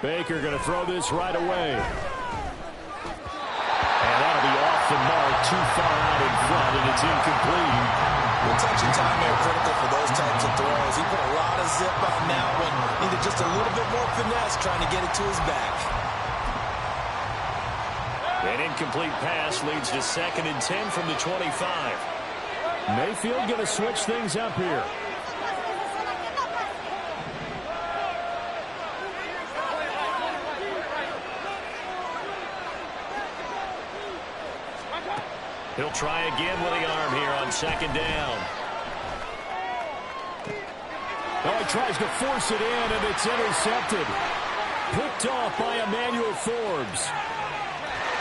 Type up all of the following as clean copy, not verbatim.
Baker going to throw this right away. And that'll be off the mark, too far out in front, and it's incomplete. The touch and time are critical for those types of throws. He put a lot of zip on that one. Needed just a little bit more finesse trying to get it to his back. An incomplete pass leads to 2nd and 10 from the 25. Mayfield going to switch things up here. He'll try again with the arm here on 2nd down. Oh, he tries to force it in, and it's intercepted. Picked off by Emmanuel Forbes.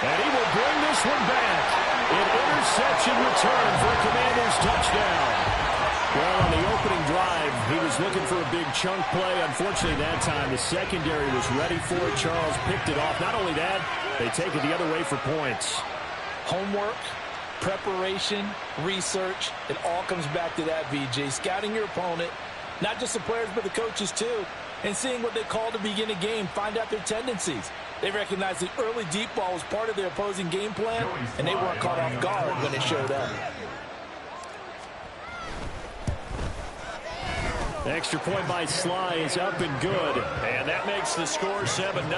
And he will bring this one back. An interception return for a Commanders touchdown. Well, on the opening drive, he was looking for a big chunk play. Unfortunately, that time, the secondary was ready for it. Charles picked it off. Not only that, they take it the other way for points. Homework, preparation, research, it all comes back to that, VJ. Scouting your opponent, not just the players but the coaches too, and seeing what they call to begin a game, find out their tendencies. They recognized the early deep ball was part of their opposing game plan, and they weren't caught off guard when it showed up. The extra point by Sly is up and good, and that makes the score 7-0.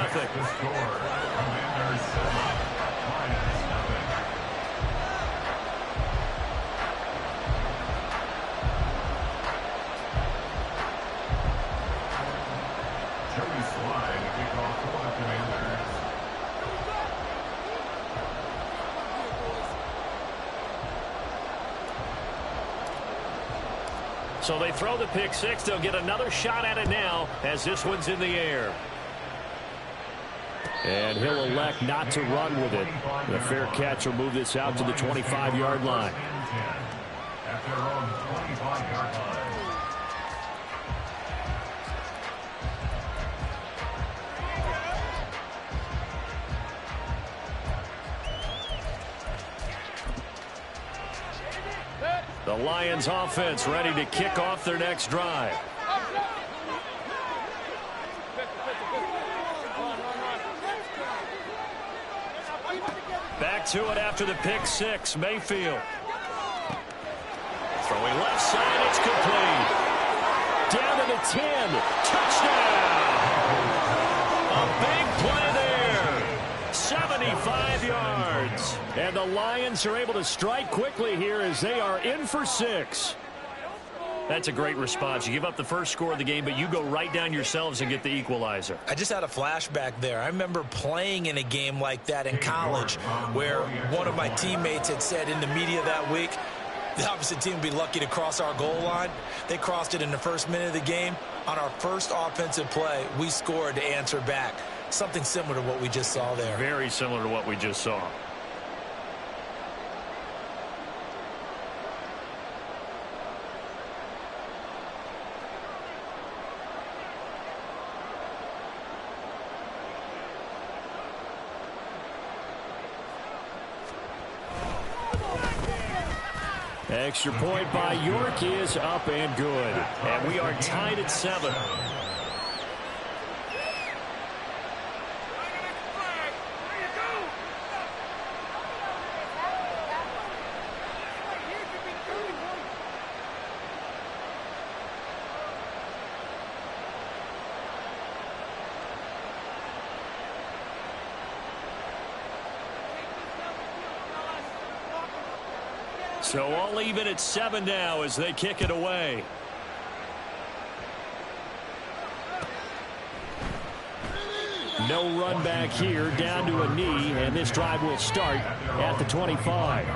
So they throw the pick six. They'll get another shot at it now as this one's in the air. And he'll elect not to run with it. The fair catch will move this out to the 25-yard line. At their own 25-yard line. The Lions offense ready to kick off their next drive. Back to it after the pick six. Mayfield. Throwing left side. It's complete. Down to the 10. Touchdown. A big play there. 75 yards. And the Lions are able to strike quickly here as they are in for 6. That's a great response. You give up the first score of the game, but you go right down yourselves and get the equalizer. I just had a flashback there. I remember playing in a game like that in college where one of my teammates had said in the media that week, the opposite team would be lucky to cross our goal line. They crossed it in the first minute of the game. On our first offensive play, we scored to answer back. Something similar to what we just saw there. Very similar to what we just saw. Extra point by York is up and good. And we are tied at 7. So all even at 7 now as they kick it away. No run back here, down to a knee, and this drive will start at the 25.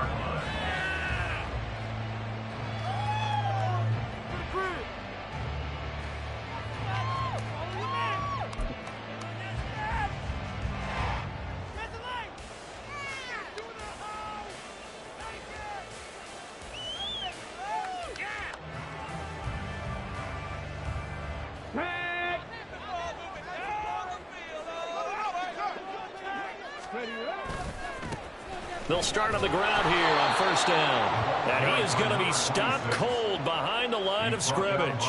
They'll start on the ground here on first down. And he is going to be stopped cold behind the line of scrimmage.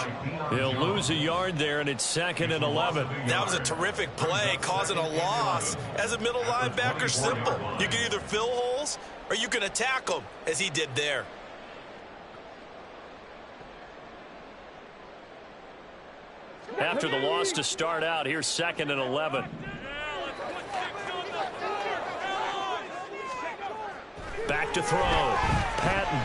He'll lose a yard there, and it's 2nd and 11. That was a terrific play, causing a loss. As a middle linebacker, simple. You can either fill holes or you can attack them, as he did there. After the loss to start out, here's 2nd and 11. Back to throw. Patton.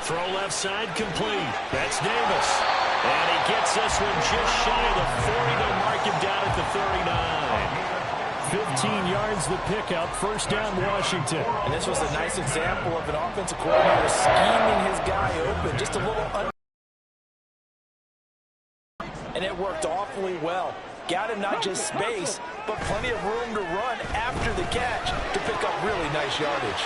Throw left side complete. That's Davis. And he gets this one just shy of the 40. They'll mark him down at the 39. 15 yards the pickup. First down, Washington. And this was a nice example of an offensive coordinator scheming his guy open. Just a little and it worked awfully well. Got him not just space, but plenty of room to run after the catch to pick up really nice yardage.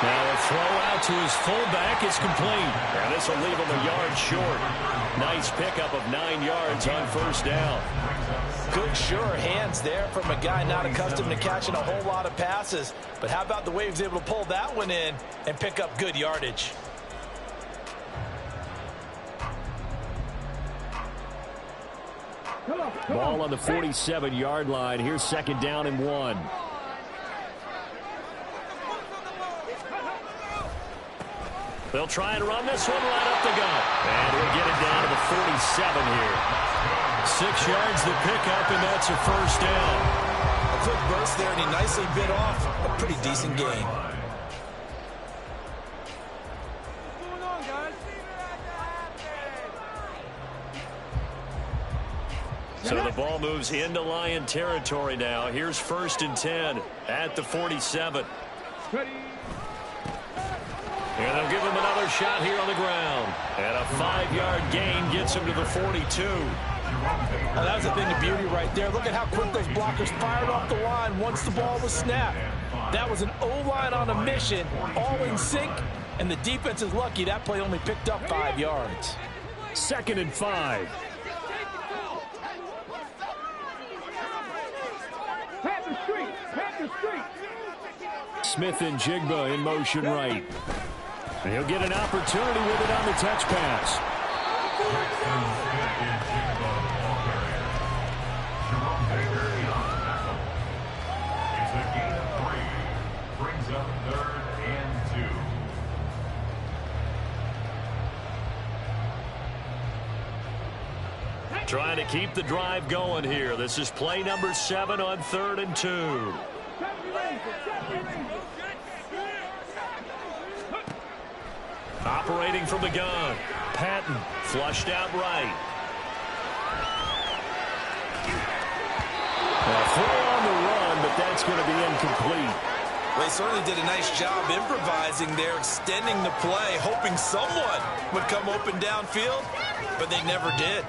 Now a throw out to his fullback is complete. And this will leave him a yard short. Nice pickup of 9 yards on first down. Good, sure hands there from a guy not accustomed to catching a whole lot of passes. But how about the way he was able to pull that one in and pick up good yardage? Ball on the 47-yard line. Here's 2nd down and 1. They'll try and run this one right up the gut. And we'll get it down to the 47 here. 6 yards the pickup, and that's a first down. A quick burst there, and he nicely bit off a pretty decent gain. So the ball moves into Lion territory now. Here's 1st and 10 at the 47. And they'll give him another shot here on the ground. And a 5-yard gain gets him to the 42. Now that was the thing of beauty right there. Look at how quick those blockers fired off the line once the ball was snapped. That was an O-line on a mission, all in sync, and the defense is lucky that play only picked up 5 yards. 2nd and 5. Smith and Jigba in motion right. And he'll get an opportunity with it on the touch pass. It's a gain of 3. Brings up 3rd and 2. Trying to keep the drive going here. This is play number 7 on 3rd and 2. Operating from the gun. Patton flushed out right. A throw on the run, but that's going to be incomplete. They certainly did a nice job improvising there, extending the play, hoping someone would come open downfield, but they never did.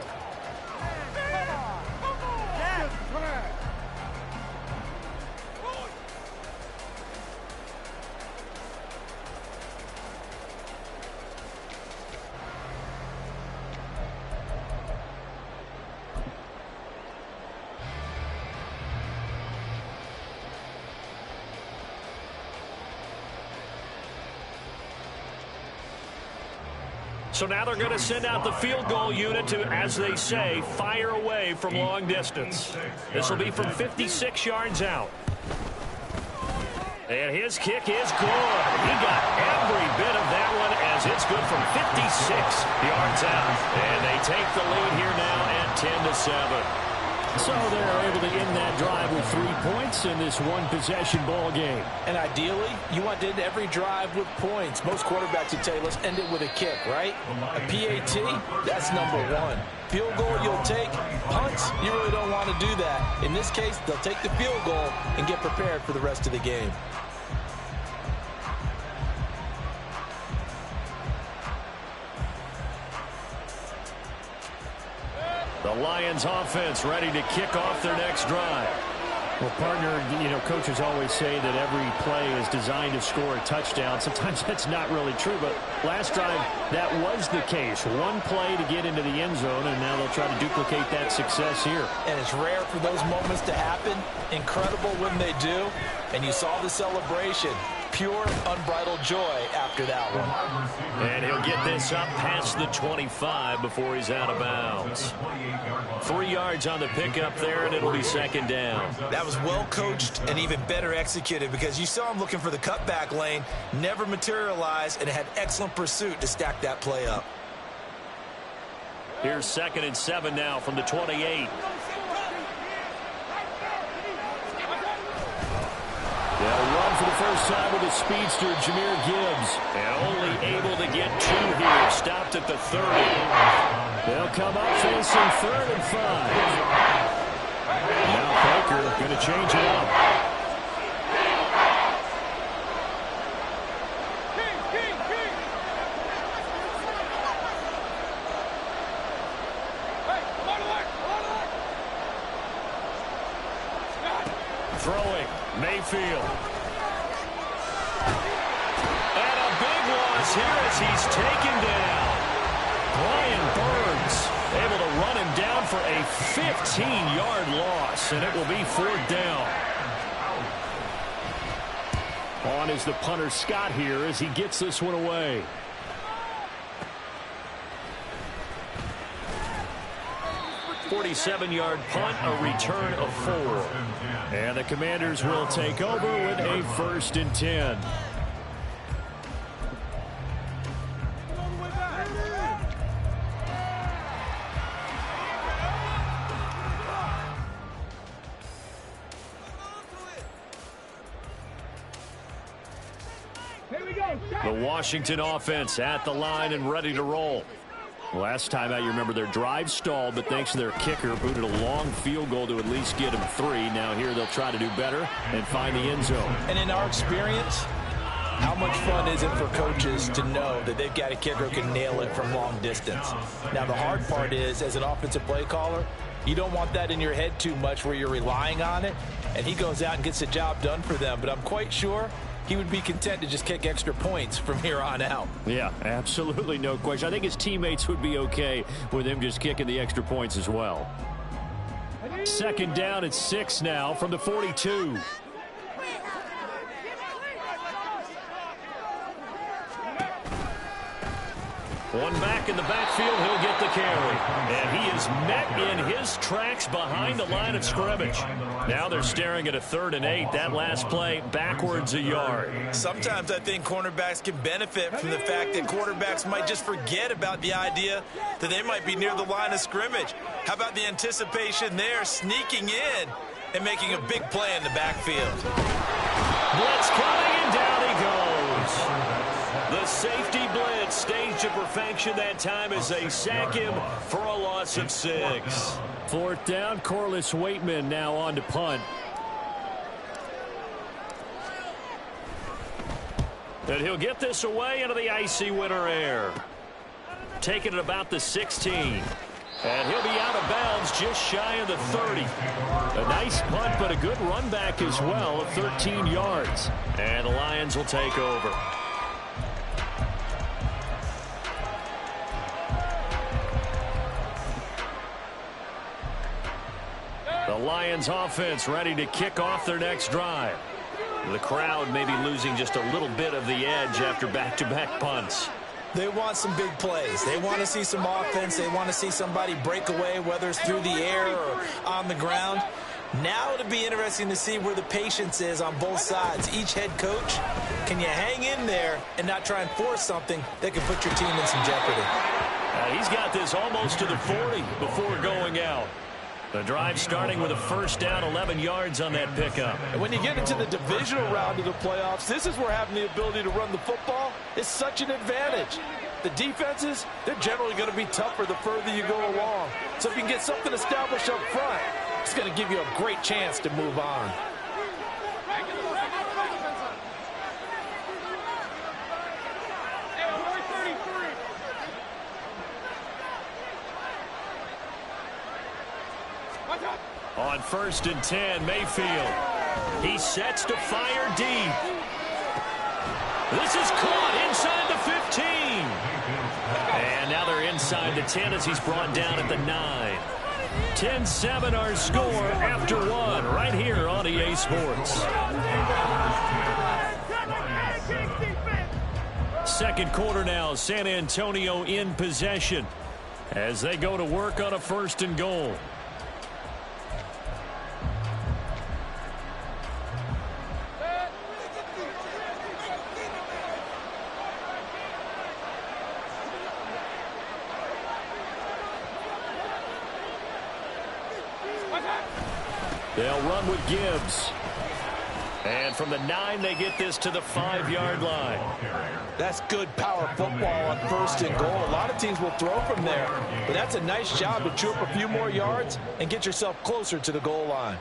So now they're going to send out the field goal unit to, as they say, fire away from long distance. This will be from 56 yards out. And his kick is good. He got every bit of that one as it's good from 56 yards out. And they take the lead here now at 10-7. So they're able to end that drive with 3 points in this one-possession ball game. And ideally, you want to end every drive with points. Most quarterbacks would tell you, let's end it with a kick, right? A PAT, that's number 1. Field goal you'll take. Punts, you really don't want to do that. In this case, they'll take the field goal and get prepared for the rest of the game. The Lions offense ready to kick off their next drive. Well, partner, coaches always say that every play is designed to score a touchdown. Sometimes that's not really true, but last drive, that was the case. One play to get into the end zone, and now they'll try to duplicate that success here. And it's rare for those moments to happen. Incredible when they do. And you saw the celebration. Pure, unbridled joy after that one. And he'll get this up past the 25 before he's out of bounds. 3 yards on the pickup there, and it'll be second down. That was well coached and even better executed because you saw him looking for the cutback lane, never materialized, and had excellent pursuit to stack that play up. Here's 2nd and 7 now from the 28. They'll run for the first time with the speedster, Jahmyr Gibbs. And only able to get 2 here. Stopped at the 30. They'll come up facing 3rd and 5. Now Baker going to change it up. Throwing, Mayfield. And a big loss here as he's taken down. Brian Burns able to run him down for a 15-yard loss, and it will be 4th down. On is the punter Scott here as he gets this one away. .47-yard punt, a return of 4. And the Commanders will take over with a 1st and 10. The Washington offense at the line and ready to roll. Last time out, you remember their drive stalled, but thanks to their kicker, booted a long field goal to at least get them 3. Now here they'll try to do better and find the end zone. And in our experience, how much fun is it for coaches to know that they've got a kicker who can nail it from long distance? Now the hard part is, as an offensive play caller, you don't want that in your head too much where you're relying on it, and he goes out and gets the job done for them. But I'm quite sure he would be content to just kick extra points from here on out. Yeah, absolutely, no question. I think his teammates would be okay with him just kicking the extra points as well. 2nd down at 6 now from the 42. One back in the backfield, he'll get the carry. And he is met in his tracks behind the line of scrimmage. Now they're staring at a 3rd and 8. That last play, backwards a yard. Sometimes I think cornerbacks can benefit from the fact that quarterbacks might just forget about the idea that they might be near the line of scrimmage. How about the anticipation there, sneaking in and making a big play in the backfield? Blitz coming, and down he goes. The safety blitz staged to perfection that time as they sack him for a loss of 6. 4th down, Corliss Waitman now on to punt. And he'll get this away into the icy winter air. Taking it about the 16. And he'll be out of bounds just shy of the 30. A nice punt, but a good run back as well of 13 yards. And the Lions will take over. The Lions offense ready to kick off their next drive. The crowd may be losing just a little bit of the edge after back-to-back punts. They want some big plays. They want to see some offense. They want to see somebody break away, whether it's through the air or on the ground. Now it'll be interesting to see where the patience is on both sides. Each head coach, can you hang in there and not try and force something that could put your team in some jeopardy? He's got this almost to the 40 before going out. The drive starting with a 1st down, 11 yards on that pickup. And when you get into the divisional round of the playoffs, this is where having the ability to run the football is such an advantage. The defenses, they're generally going to be tougher the further you go along. So if you can get something established up front, it's going to give you a great chance to move on. On 1st and 10, Mayfield. He sets to fire deep. This is caught inside the 15. And now they're inside the 10 as he's brought down at the 9. 10-7 our score after one right here on EA Sports. Second quarter now, San Antonio in possession as they go to work on a 1st and goal. They'll run with Gibbs. And from the 9, they get this to the 5-yard line. That's good power football on 1st and goal. A lot of teams will throw from there, but that's a nice job to chew up a few more yards and get yourself closer to the goal line.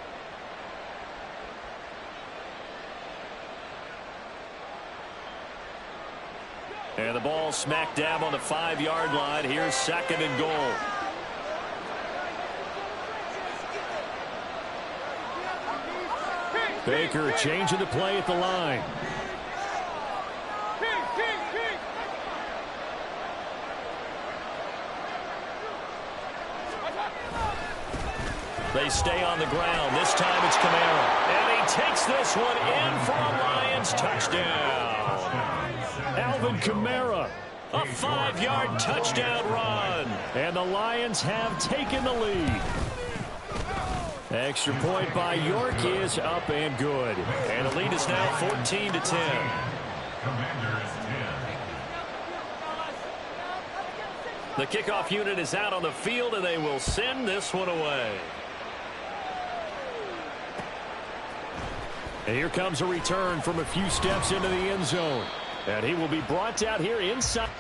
And the ball smack dab on the 5-yard line. Here's 2nd and goal. Baker changing the play at the line. They stay on the ground. This time it's Kamara. And he takes this one in for a Lions touchdown. Alvin Kamara, a 5-yard touchdown run. And the Lions have taken the lead. Extra point by York is up and good. And the lead is now 14-10. The kickoff unit is out on the field, and they will send this one away. And here comes a return from a few steps into the end zone. And he will be brought out here inside.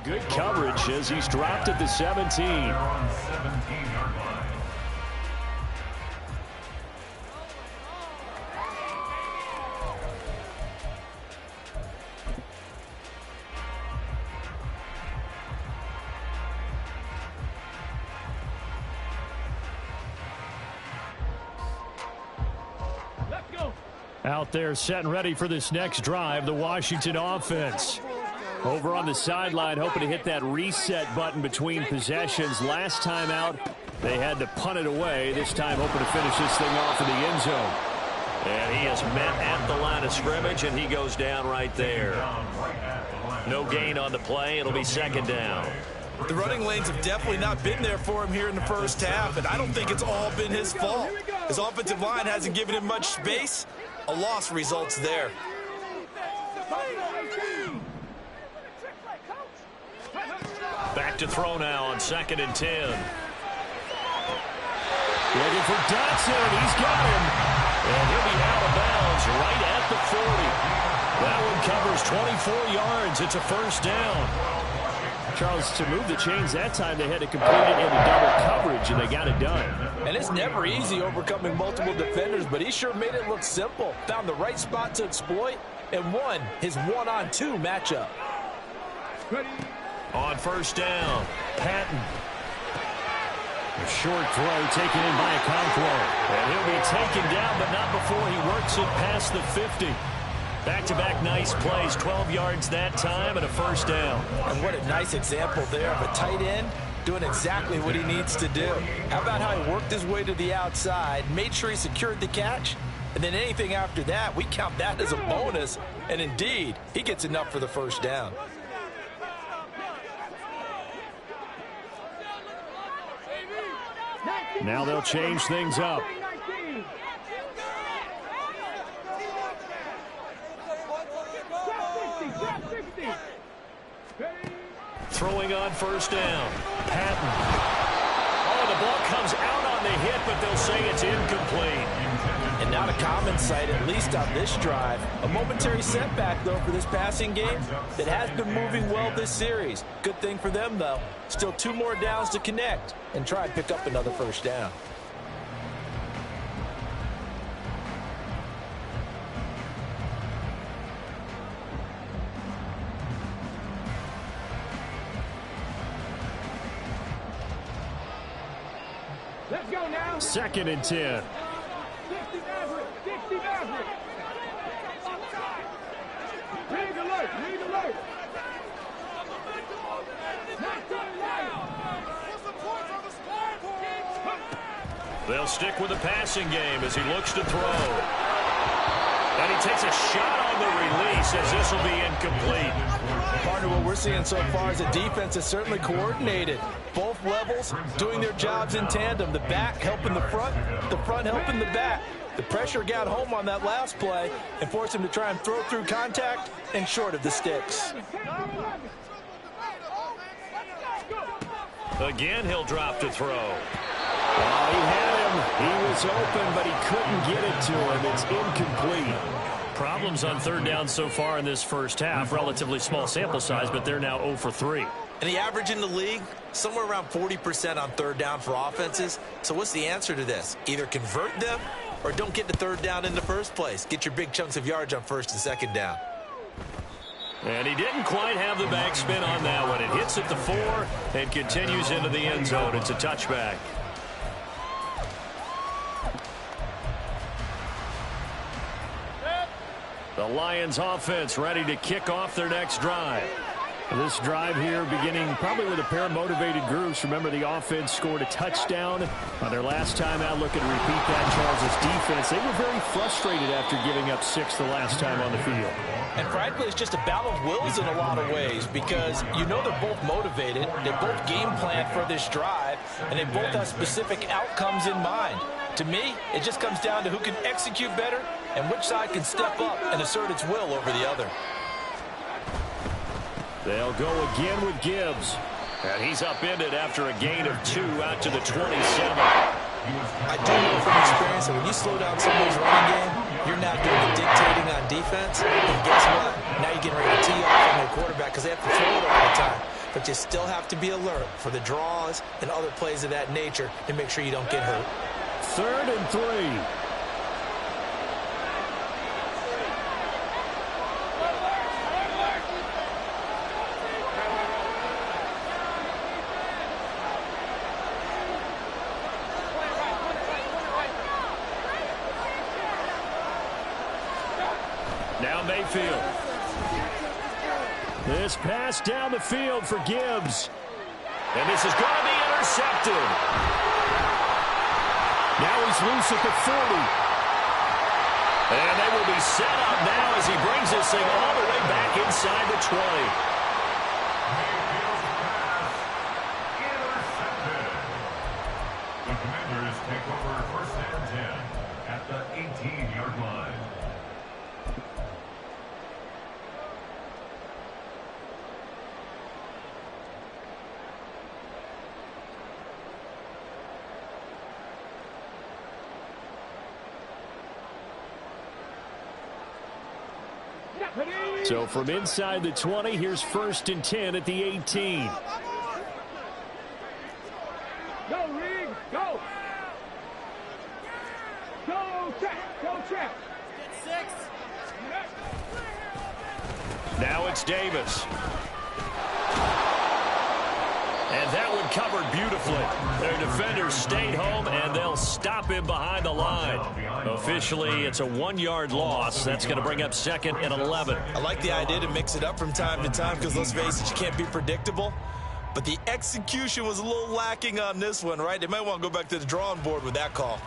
Good coverage as he's dropped at the 17. Out there set and ready for this next drive, the Washington offense. Over on the sideline, hoping to hit that reset button between possessions. Last time out, they had to punt it away. This time, hoping to finish this thing off in the end zone. And he is met at the line of scrimmage, and he goes down right there. No gain on the play. It'll be 2nd down. The running lanes have definitely not been there for him here in the first half, and I don't think it's all been his fault. His offensive line hasn't given him much space. A loss results there. Back to throw now on 2nd and 10. Looking for Dotson. He's got him. And he'll be out of bounds right at the 40. That one covers 24 yards. It's a 1st down. Charles, to move the chains that time, they had to complete it into double coverage, and they got it done. And it's never easy overcoming multiple defenders, but he sure made it look simple. Found the right spot to exploit and won his 1-on-2 matchup. On 1st down, Patton. A short throw taken in by Okonkwo. And he'll be taken down, but not before he works it past the 50. Back-to-back nice plays, 12 yards that time and a 1st down. And what a nice example there of a tight end doing exactly what he needs to do. How about how he worked his way to the outside, made sure he secured the catch, and then anything after that, we count that as a bonus. And indeed, he gets enough for the 1st down. Now they'll change things up. throwing on first down. Patton. Oh, the ball comes out on the hit, but they'll say it's incomplete. And not a common sight, at least on this drive. A momentary setback, though, for this passing game that has been moving well this series. Good thing for them, though. Still 2 more downs to connect and try and pick up another first down. Let's go now. 2nd and 10. 60 Maverick. 60 Maverick. Read alert. Read alert. Not done right. They'll stick with the passing game as he looks to throw. And he takes a shot on the release as this will be incomplete. Partner, what we're seeing so far is the defense is certainly coordinated. Both levels doing their jobs in tandem. The back helping the front helping the back. The pressure got home on that last play and forced him to try and throw through contact and short of the sticks. Again, he'll drop to throw. Oh, he had him. He was open, but he couldn't get it to him. It's incomplete. Problems on 3rd down so far in this first half. Relatively small sample size, but they're now 0 for 3. And the average in the league, somewhere around 40% on 3rd down for offenses. So what's the answer to this? Either convert them or don't get to 3rd down in the first place. Get your big chunks of yards on 1st and 2nd down. And he didn't quite have the backspin on that one. It hits at the 4 and continues into the end zone. It's a touchback. The Lions offense ready to kick off their next drive. This drive here beginning probably with a pair of motivated groups. Remember, the offense scored a touchdown on their last time out. Looking to repeat that. Charles' defense, they were very frustrated after giving up 6 the last time on the field. And frankly, it's just a battle of wills in a lot of ways because you know they're both motivated. They both game plan for this drive, and they both have specific outcomes in mind. To me, it just comes down to who can execute better and which side can step up and assert its will over the other. They'll go again with Gibbs. And he's upended after a gain of 2 out to the 27. I do know from experience that when you slow down somebody's running game, you're not doing the dictating on defense. And guess what? Now you're getting ready to tee off on their quarterback because they have to throw it all the time. But you still have to be alert for the draws and other plays of that nature to make sure you don't get hurt. 3rd and 3. Now Mayfield. This pass down the field for Gibbs. And this is going to be intercepted. Now he's loose at the 40. And they will be set up now as he brings this thing all the way back inside the 20. The Commanders take over 1st and 10 at the 18-yard line. So from inside the 20, here's 1st and 10 at the 18. Go, Rig. Go. Go, check. Go, check. Get 6. Now it's Davis. And that one covered beautifully. Their defenders stayed home, and they'll stop him behind the line. Officially, it's a 1-yard loss. That's going to bring up 2nd and 11. I like the idea to mix it up from time to time because, let's face it, you can't be predictable. But the execution was a little lacking on this one, right? They might want to go back to the drawing board with that call.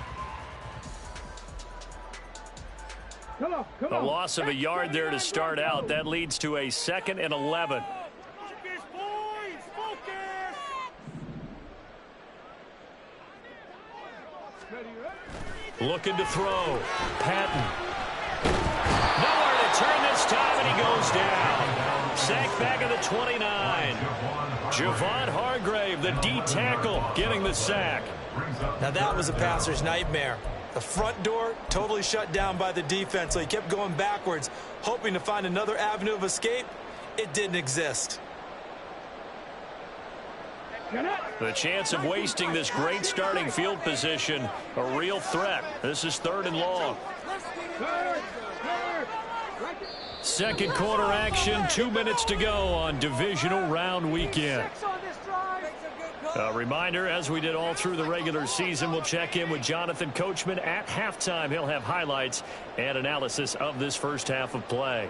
Come on. A loss of a yard there to start out. That leads to a 2nd and 11. Looking to throw. Patton. Nowhere to turn this time, and he goes down. Sacked back at the 29. Javon Hargrave, the D tackle, getting the sack. Now that was a passer's nightmare. The front door totally shut down by the defense, so he kept going backwards, hoping to find another avenue of escape. It didn't exist. The chance of wasting this great starting field position, a real threat. This is 3rd and long. Second quarter action, 2 minutes to go on divisional round weekend. A reminder, as we did all through the regular season, we'll check in with Jonathan Coachman at halftime. He'll have highlights and analysis of this first half of play.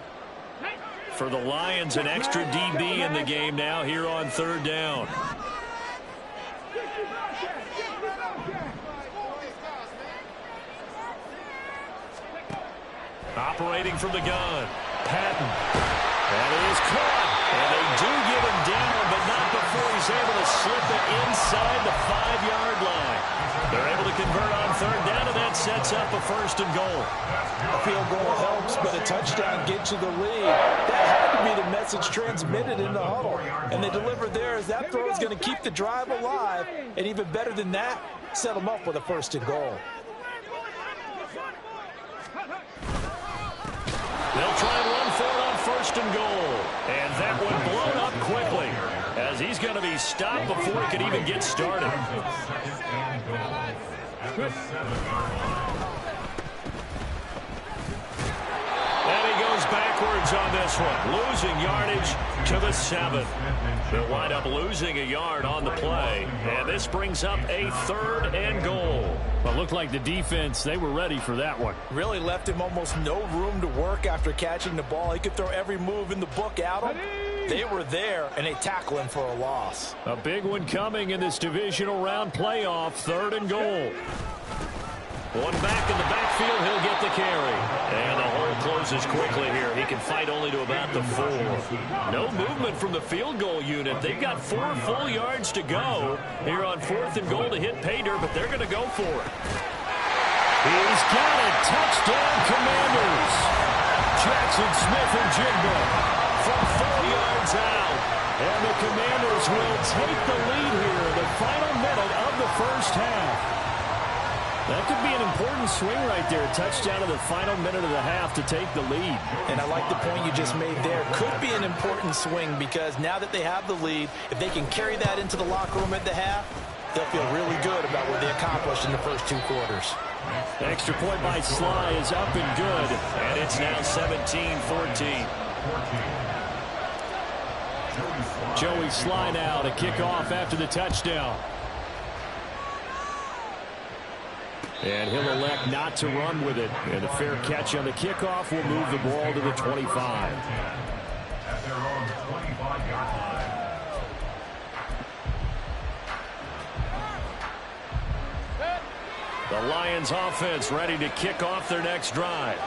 For the Lions, an extra DB in the game now here on 3rd down. Operating from the gun. Patton. That is caught. And they do get him down, but not before he's able to slip it inside the 5-yard line. They're able to convert on 3rd down, and that sets up a 1st and goal. A field goal helps, but a touchdown gets you the lead. That had to be the message transmitted in the huddle. And they delivered there as that throw is going to keep the drive alive. And even better than that, set them up with a 1st and goal. They'll try and run for it on 1st and goal. And that one blown up quickly as he's going to be stopped before he can even get started. And he goes backwards on this one, losing yardage to the 7. They'll wind up losing a yard on the play. And this brings up a 3rd and goal. Well, it looked like the defense, they were ready for that one. Really left him almost no room to work after catching the ball. He could throw every move in the book at him. They were there, and they tackle him for a loss. A big one coming in this divisional round playoff, 3rd and goal. One back in the backfield, he'll get the carry. And the hole closes quickly here. He can fight only to about the 4. No movement from the field goal unit. They've got 4 full yards to go here on 4th and goal to hit pay dirt, but they're going to go for it. He's got it. Touchdown, Commanders. Jackson Smith-Njigba from 4 yards out. And the Commanders will take the lead here in the final minute of the first half. That could be an important swing right there. A touchdown in the final minute of the half to take the lead. And I like the point you just made there. Could be an important swing because now that they have the lead, if they can carry that into the locker room at the half, they'll feel really good about what they accomplished in the first 2 quarters. Extra point by Sly is up and good. And it's now 17-14. Joey Sly now to kick off after the touchdown. And he'll elect not to run with it. And a fair catch on the kickoff will move the ball to the 25. At their own 25-yard line. The Lions offense ready to kick off their next drive.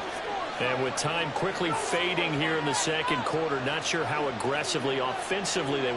And with time quickly fading here in the second quarter, not sure how aggressively, offensively they want